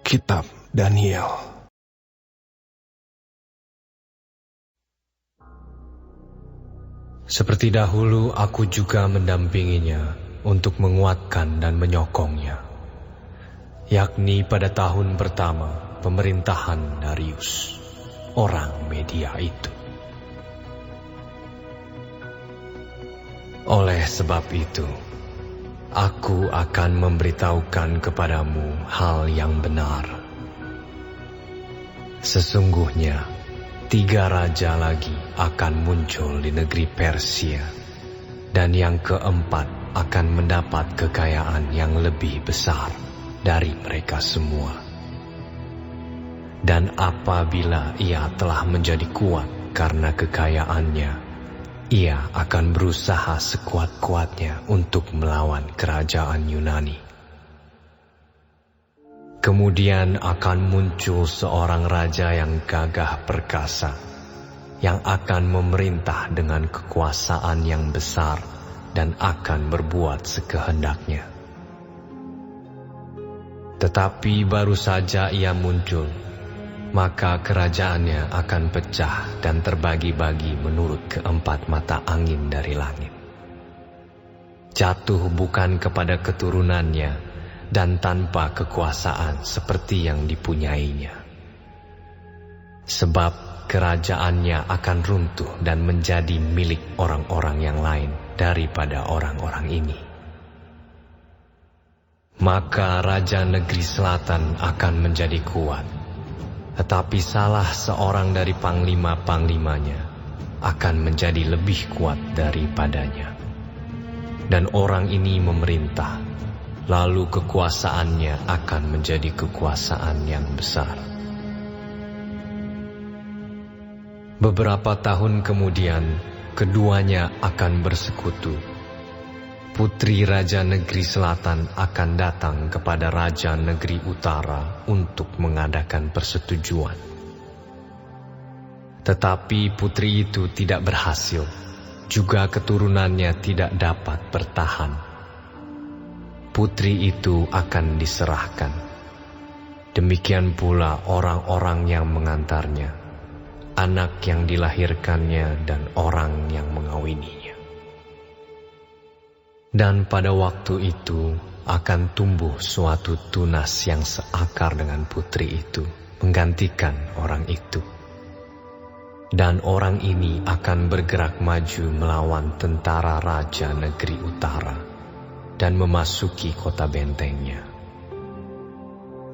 Kitab Daniel. Seperti dahulu aku juga mendampinginya untuk menguatkan dan menyokongnya, yakni pada tahun pertama pemerintahan Darius, orang Media itu. Oleh sebab itu, aku akan memberitahukan kepadamu hal yang benar. Sesungguhnya, 3 raja lagi akan muncul di negeri Persia, dan yang keempat akan mendapat kekayaan yang lebih besar dari mereka semua. Dan apabila ia telah menjadi kuat karena kekayaannya, ia akan berusaha sekuat-kuatnya untuk melawan kerajaan Yunani. Kemudian akan muncul seorang raja yang gagah perkasa, yang akan memerintah dengan kekuasaan yang besar dan akan berbuat sekehendaknya. Tetapi baru saja ia muncul, maka kerajaannya akan pecah dan terbagi-bagi menurut keempat mata angin dari langit. Jatuh bukan kepada keturunannya, dan tanpa kekuasaan seperti yang dipunyainya. Sebab kerajaannya akan runtuh dan menjadi milik orang-orang yang lain daripada orang-orang ini. Maka raja negeri selatan akan menjadi kuat, tetapi salah seorang dari panglima-panglimanya akan menjadi lebih kuat daripadanya. Dan orang ini memerintah, lalu kekuasaannya akan menjadi kekuasaan yang besar. Beberapa tahun kemudian, keduanya akan bersekutu. Putri Raja Negeri Selatan akan datang kepada Raja Negeri Utara untuk mengadakan persetujuan. Tetapi putri itu tidak berhasil, juga keturunannya tidak dapat bertahan. Putri itu akan diserahkan. Demikian pula orang-orang yang mengantarnya, anak yang dilahirkannya dan orang yang mengawininya. Dan pada waktu itu akan tumbuh suatu tunas yang seakar dengan putri itu, menggantikan orang itu. Dan orang ini akan bergerak maju melawan tentara Raja Negeri Utara dan memasuki kota bentengnya.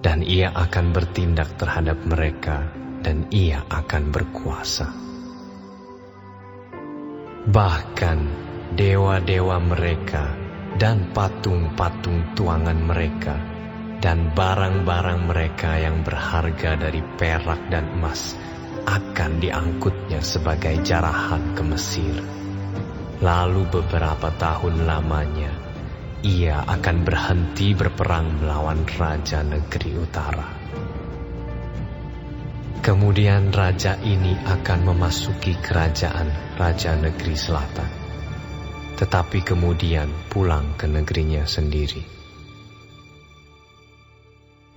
Dan ia akan bertindak terhadap mereka, dan ia akan berkuasa. Bahkan dewa-dewa mereka dan patung-patung tuangan mereka dan barang-barang mereka yang berharga dari perak dan emas akan diangkutnya sebagai jarahan ke Mesir. Lalu beberapa tahun lamanya, ia akan berhenti berperang melawan Raja Negeri Utara. Kemudian raja ini akan memasuki kerajaan Raja Negeri Selatan, tetapi kemudian pulang ke negerinya sendiri.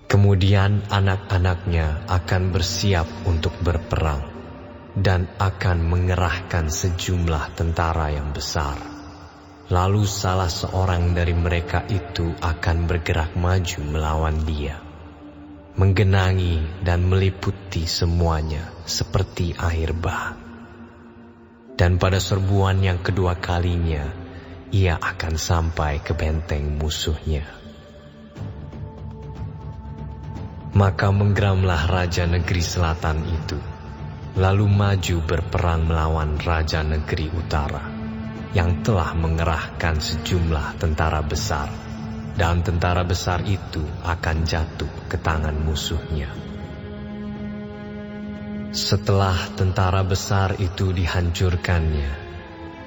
Kemudian anak-anaknya akan bersiap untuk berperang dan akan mengerahkan sejumlah tentara yang besar. Lalu salah seorang dari mereka itu akan bergerak maju melawan dia, menggenangi dan meliputi semuanya seperti air bah. Dan pada serbuan yang kedua kalinya, ia akan sampai ke benteng musuhnya. Maka menggeramlah Raja Negeri Selatan itu, lalu maju berperang melawan Raja Negeri Utara, yang telah mengerahkan sejumlah tentara besar, dan tentara besar itu akan jatuh ke tangan musuhnya. Setelah tentara besar itu dihancurkannya,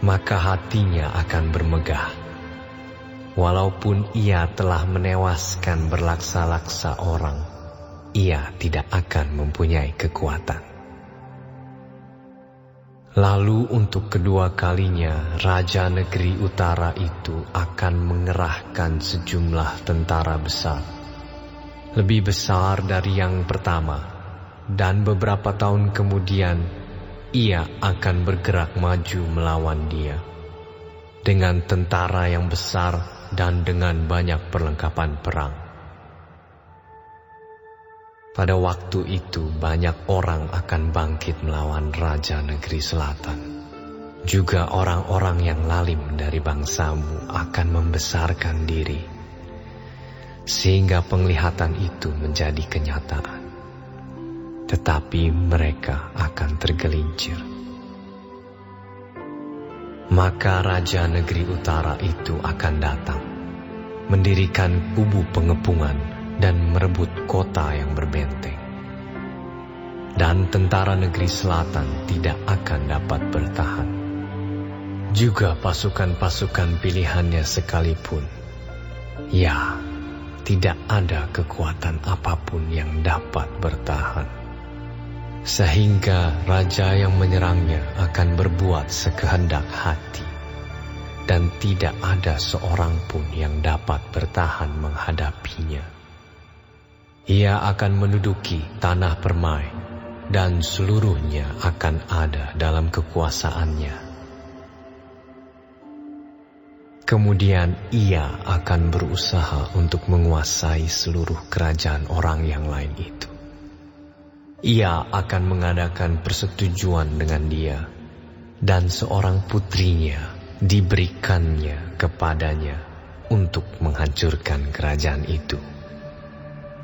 maka hatinya akan bermegah. Walaupun ia telah menewaskan berlaksa-laksa orang, ia tidak akan mempunyai kekuatan. Lalu untuk kedua kalinya, Raja Negeri Utara itu akan mengerahkan sejumlah tentara besar, lebih besar dari yang pertama, dan beberapa tahun kemudian ia akan bergerak maju melawan dia dengan tentara yang besar dan dengan banyak perlengkapan perang. Pada waktu itu banyak orang akan bangkit melawan Raja Negeri Selatan. Juga orang-orang yang lalim dari bangsamu akan membesarkan diri, sehingga penglihatan itu menjadi kenyataan. Tetapi mereka akan tergelincir. Maka Raja Negeri Utara itu akan datang, mendirikan kubu pengepungan dan merebut kota yang berbenteng. Dan tentara negeri selatan tidak akan dapat bertahan. Juga pasukan-pasukan pilihannya sekalipun, ya, tidak ada kekuatan apapun yang dapat bertahan. Sehingga raja yang menyerangnya akan berbuat sekehendak hati, dan tidak ada seorang pun yang dapat bertahan menghadapinya. Ia akan menduduki tanah permai, dan seluruhnya akan ada dalam kekuasaannya. Kemudian ia akan berusaha untuk menguasai seluruh kerajaan orang yang lain itu. Ia akan mengadakan persetujuan dengan dia, dan seorang putrinya diberikannya kepadanya untuk menghancurkan kerajaan itu.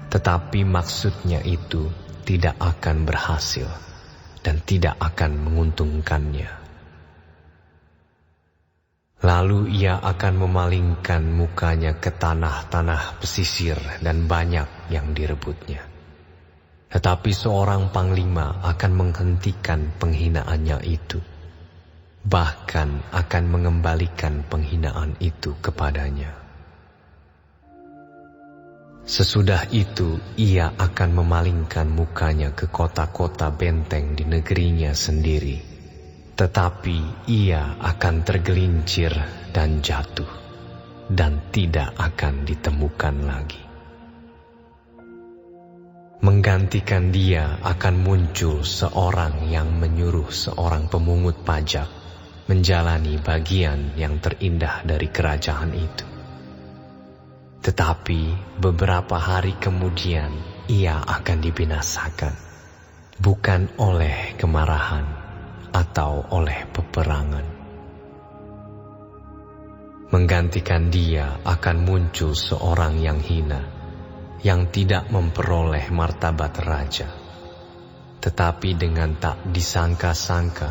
Tetapi maksudnya itu tidak akan berhasil dan tidak akan menguntungkannya. Lalu ia akan memalingkan mukanya ke tanah-tanah pesisir dan banyak yang direbutnya. Tetapi seorang panglima akan menghentikan penghinaannya itu, bahkan akan mengembalikan penghinaan itu kepadanya. Sesudah itu ia akan memalingkan mukanya ke kota-kota benteng di negerinya sendiri, tetapi ia akan tergelincir dan jatuh, dan tidak akan ditemukan lagi. Menggantikan dia akan muncul seorang yang menyuruh seorang pemungut pajak menjalani bagian yang terindah dari kerajaan itu. Tetapi beberapa hari kemudian ia akan dibinasakan, bukan oleh kemarahan atau oleh peperangan. Menggantikan dia akan muncul seorang yang hina, yang tidak memperoleh martabat raja. Tetapi dengan tak disangka-sangka,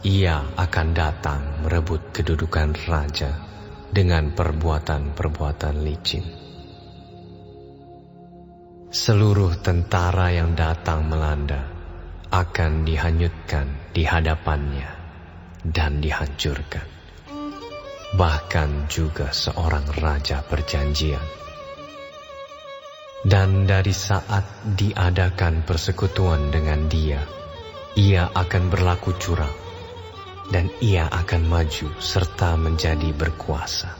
ia akan datang merebut kedudukan raja dengan perbuatan-perbuatan licin. Seluruh tentara yang datang melanda akan dihanyutkan di hadapannya dan dihancurkan. Bahkan juga seorang raja perjanjian. Dan dari saat diadakan persekutuan dengan dia, ia akan berlaku curang. Dan ia akan maju serta menjadi berkuasa,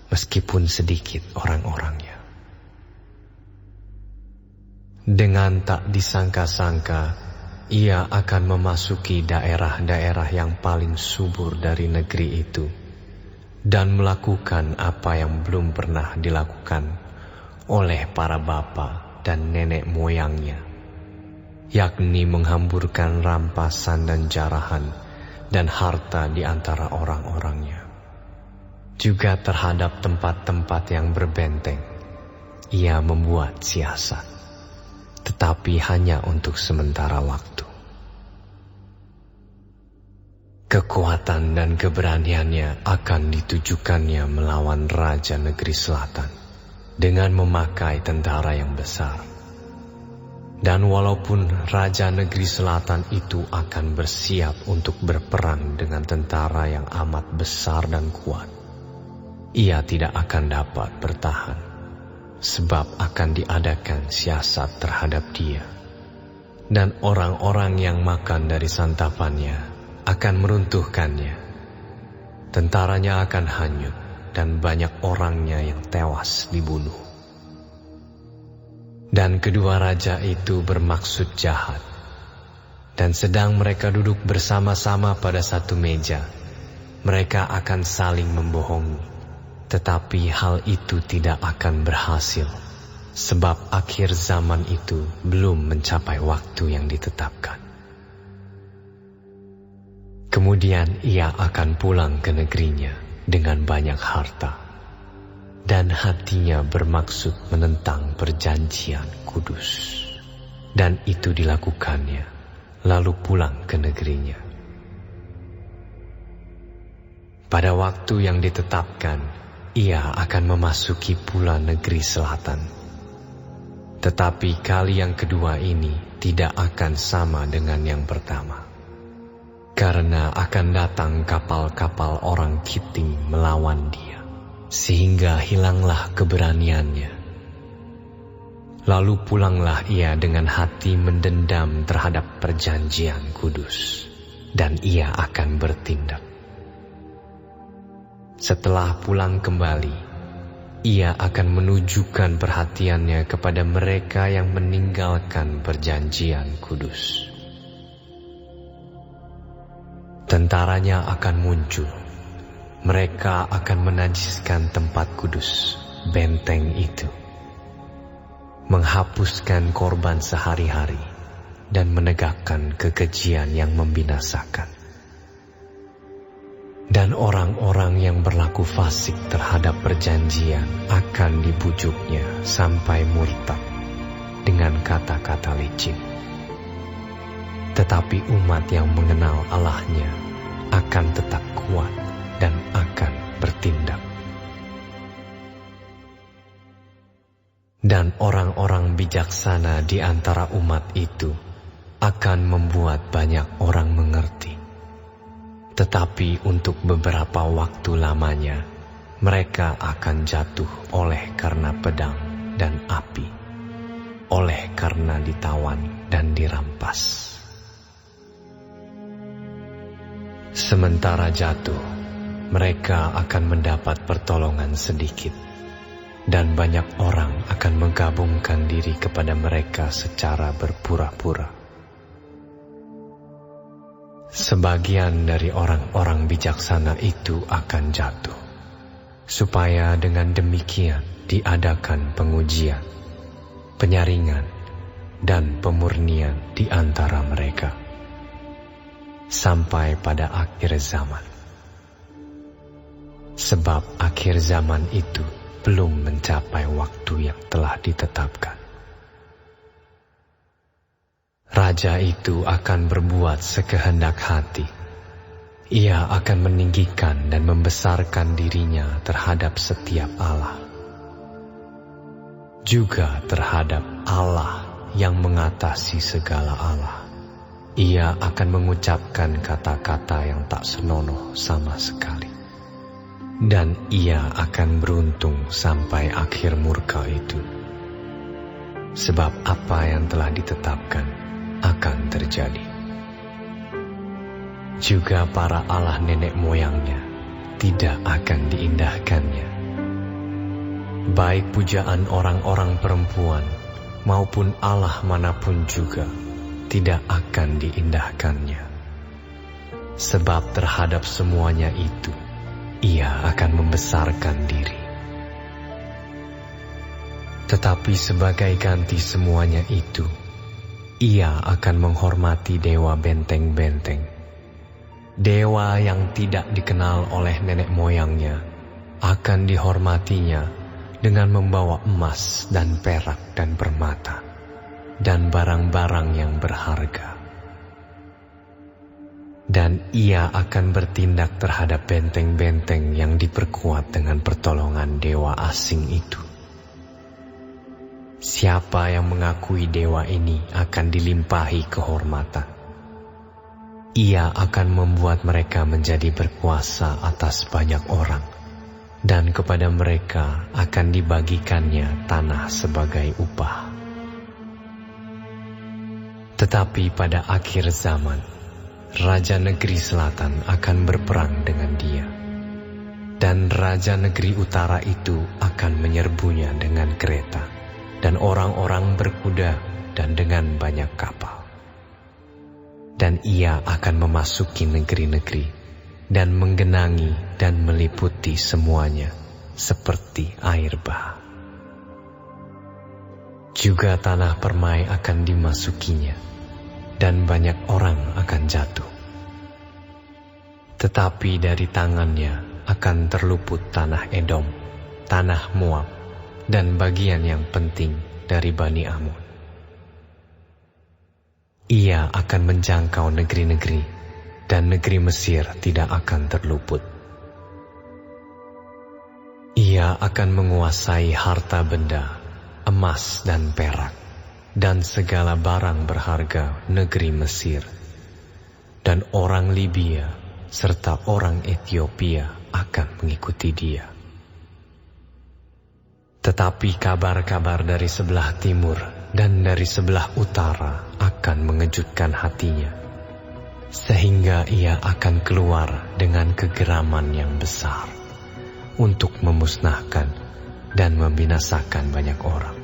meskipun sedikit orang-orangnya. Dengan tak disangka-sangka, ia akan memasuki daerah-daerah yang paling subur dari negeri itu, dan melakukan apa yang belum pernah dilakukan oleh para bapa dan nenek moyangnya, yakni menghamburkan rampasan dan jarahan dan harta di antara orang-orangnya. Juga terhadap tempat-tempat yang berbenteng, ia membuat siasat, tetapi hanya untuk sementara waktu. Kekuatan dan keberaniannya akan ditujukannya melawan Raja Negeri Selatan dengan memakai tentara yang besar. Dan walaupun Raja Negeri Selatan itu akan bersiap untuk berperang dengan tentara yang amat besar dan kuat, ia tidak akan dapat bertahan, sebab akan diadakan siasat terhadap dia. Dan orang-orang yang makan dari santapannya akan meruntuhkannya. Tentaranya akan hanyut dan banyak orangnya yang tewas dibunuh. Dan kedua raja itu bermaksud jahat. Dan sedang mereka duduk bersama-sama pada satu meja, mereka akan saling membohongi. Tetapi hal itu tidak akan berhasil, sebab akhir zaman itu belum mencapai waktu yang ditetapkan. Kemudian ia akan pulang ke negerinya dengan banyak harta, dan hatinya bermaksud menentang perjanjian kudus. Dan itu dilakukannya, lalu pulang ke negerinya. Pada waktu yang ditetapkan, ia akan memasuki pula negeri selatan. Tetapi kali yang kedua ini tidak akan sama dengan yang pertama, karena akan datang kapal-kapal orang Kitim melawan dia, sehingga hilanglah keberaniannya. Lalu pulanglah ia dengan hati mendendam terhadap perjanjian kudus, dan ia akan bertindak. Setelah pulang kembali, ia akan menunjukkan perhatiannya kepada mereka yang meninggalkan perjanjian kudus. Tentaranya akan muncul, mereka akan menajiskan tempat kudus, benteng itu, menghapuskan korban sehari-hari, dan menegakkan kekejian yang membinasakan. Dan orang-orang yang berlaku fasik terhadap perjanjian akan dibujuknya sampai murtad dengan kata-kata licin. Tetapi umat yang mengenal Allahnya akan tetap kuat dan akan bertindak. Dan orang-orang bijaksana di antara umat itu akan membuat banyak orang mengerti. Tetapi untuk beberapa waktu lamanya, mereka akan jatuh oleh karena pedang dan api, oleh karena ditawan dan dirampas. Sementara jatuh, mereka akan mendapat pertolongan sedikit, dan banyak orang akan menggabungkan diri kepada mereka secara berpura-pura. Sebagian dari orang-orang bijaksana itu akan jatuh, supaya dengan demikian diadakan pengujian, penyaringan, dan pemurnian di antara mereka, sampai pada akhir zaman. Sebab akhir zaman itu belum mencapai waktu yang telah ditetapkan. Raja itu akan berbuat sekehendak hati. Ia akan meninggikan dan membesarkan dirinya terhadap setiap Allah, juga terhadap Allah yang mengatasi segala Allah. Ia akan mengucapkan kata-kata yang tak senonoh sama sekali, dan ia akan beruntung sampai akhir murka itu. Sebab apa yang telah ditetapkan akan terjadi. Juga para Allah nenek moyangnya tidak akan diindahkannya. Baik pujaan orang-orang perempuan maupun Allah manapun juga tidak akan diindahkannya. Sebab terhadap semuanya itu, ia akan membesarkan diri. Tetapi sebagai ganti semuanya itu, ia akan menghormati dewa benteng-benteng. Dewa yang tidak dikenal oleh nenek moyangnya akan dihormatinya dengan membawa emas dan perak dan permata dan barang-barang yang berharga. Dan ia akan bertindak terhadap benteng-benteng yang diperkuat dengan pertolongan dewa asing itu. Siapa yang mengakui dewa ini akan dilimpahi kehormatan. Ia akan membuat mereka menjadi berkuasa atas banyak orang, dan kepada mereka akan dibagikannya tanah sebagai upah. Tetapi pada akhir zaman, Raja Negeri Selatan akan berperang dengan dia, dan Raja Negeri Utara itu akan menyerbunya dengan kereta. dan orang-orang berkuda dan dengan banyak kapal. Dan ia akan memasuki negeri-negeri dan menggenangi dan meliputi semuanya seperti air bah. Juga tanah permai akan dimasukinya, dan banyak orang akan jatuh. Tetapi dari tangannya akan terluput tanah Edom, tanah Moab, dan bagian yang penting dari Bani Amun. Ia akan menjangkau negeri-negeri, dan negeri Mesir tidak akan terluput. Ia akan menguasai harta benda, emas dan perak, dan segala barang berharga negeri Mesir. Dan orang Libya serta orang Ethiopia akan mengikuti dia. Tetapi kabar-kabar dari sebelah timur dan dari sebelah utara akan mengejutkan hatinya, sehingga ia akan keluar dengan kegeraman yang besar untuk memusnahkan dan membinasakan banyak orang.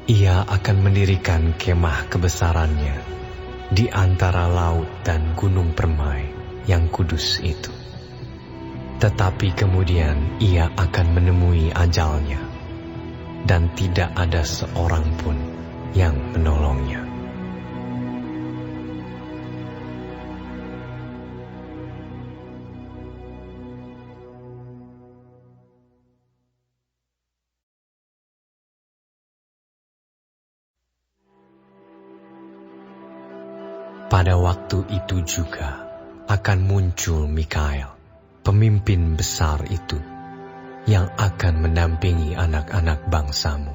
Ia akan mendirikan kemah kebesarannya di antara laut dan gunung permai yang kudus itu. Tetapi kemudian ia akan menemui ajalnya, dan tidak ada seorang pun yang menolongnya. Pada waktu itu juga akan muncul Mikael, pemimpin besar itu, yang akan mendampingi anak-anak bangsamu.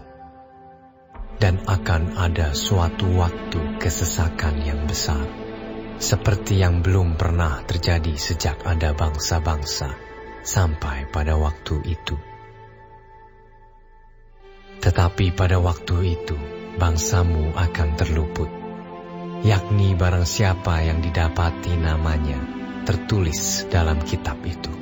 Dan akan ada suatu waktu kesesakan yang besar, seperti yang belum pernah terjadi sejak ada bangsa-bangsa sampai pada waktu itu. Tetapi pada waktu itu bangsamu akan terluput, yakni barang siapa yang didapati namanya tertulis dalam kitab itu.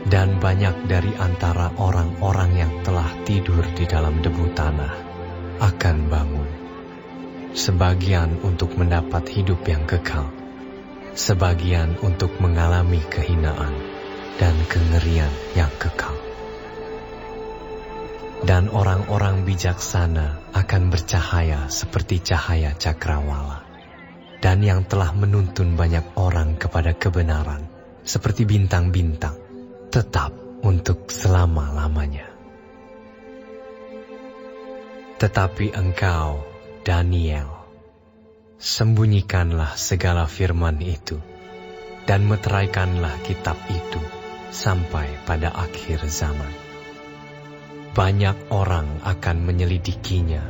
Dan banyak dari antara orang-orang yang telah tidur di dalam debu tanah akan bangun, sebagian untuk mendapat hidup yang kekal, sebagian untuk mengalami kehinaan dan kengerian yang kekal. Dan orang-orang bijaksana akan bercahaya seperti cahaya cakrawala, dan yang telah menuntun banyak orang kepada kebenaran seperti bintang-bintang, tetap untuk selama-lamanya. Tetapi engkau, Daniel, sembunyikanlah segala firman itu, dan meteraikanlah kitab itu sampai pada akhir zaman. Banyak orang akan menyelidikinya,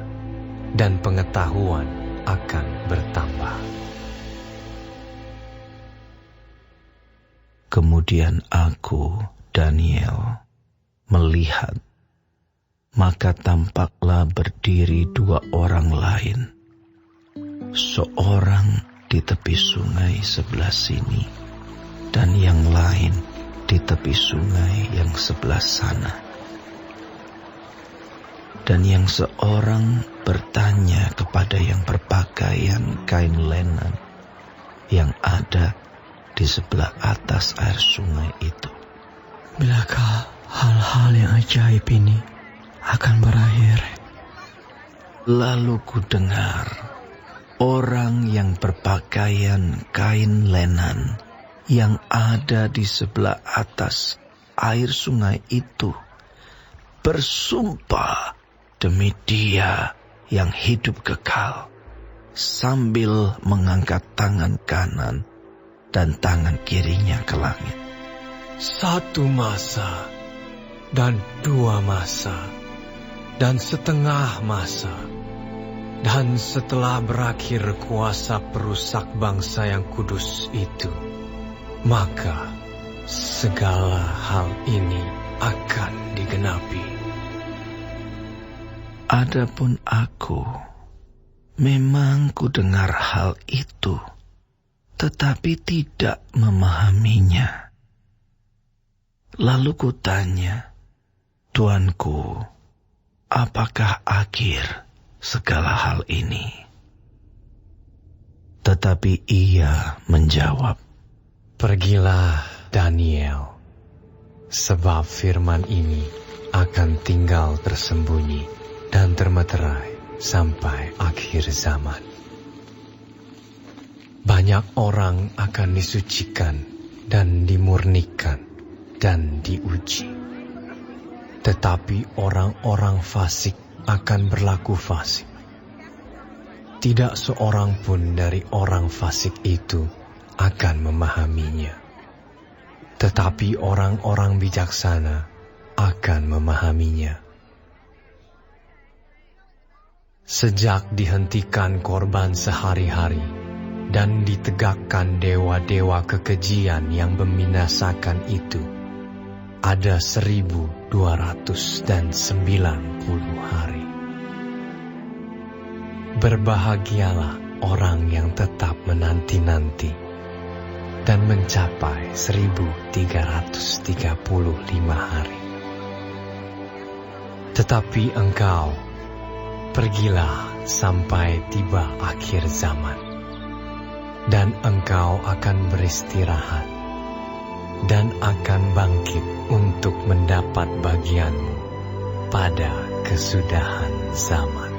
dan pengetahuan akan bertambah. Kemudian aku, Daniel, melihat, maka tampaklah berdiri dua orang lain, seorang di tepi sungai sebelah sini, dan yang lain di tepi sungai yang sebelah sana. Dan yang seorang bertanya kepada yang berpakaian kain lenan yang ada di sebelah atas air sungai itu, bilakah hal-hal yang ajaib ini akan berakhir? Lalu ku dengar orang yang berpakaian kain lenan yang ada di sebelah atas air sungai itu bersumpah demi Dia yang hidup kekal, sambil mengangkat tangan kanan dan tangan kirinya ke langit. 1 masa, dan 2 masa, dan setengah masa, dan setelah berakhir kuasa perusak bangsa yang kudus itu, maka segala hal ini akan digenapi. Adapun aku, memang ku dengar hal itu, tetapi tidak memahaminya. Lalu ku tanya, Tuanku, apakah akhir segala hal ini? Tetapi ia menjawab, Pergilah, Daniel, sebab firman ini akan tinggal tersembunyi dan termeterai sampai akhir zaman. Banyak orang akan disucikan dan dimurnikan dan diuji. Tetapi orang-orang fasik akan berlaku fasik. Tidak seorang pun dari orang fasik itu akan memahaminya. Tetapi orang-orang bijaksana akan memahaminya. Sejak dihentikan korban sehari-hari dan ditegakkan dewa-dewa kekejian yang membinasakan itu, ada 1290 hari. Berbahagialah orang yang tetap menanti-nanti dan mencapai 1335 hari. Tetapi engkau, pergilah sampai tiba akhir zaman, dan engkau akan beristirahat dan akan bangkit untuk mendapat bagianmu pada kesudahan zaman.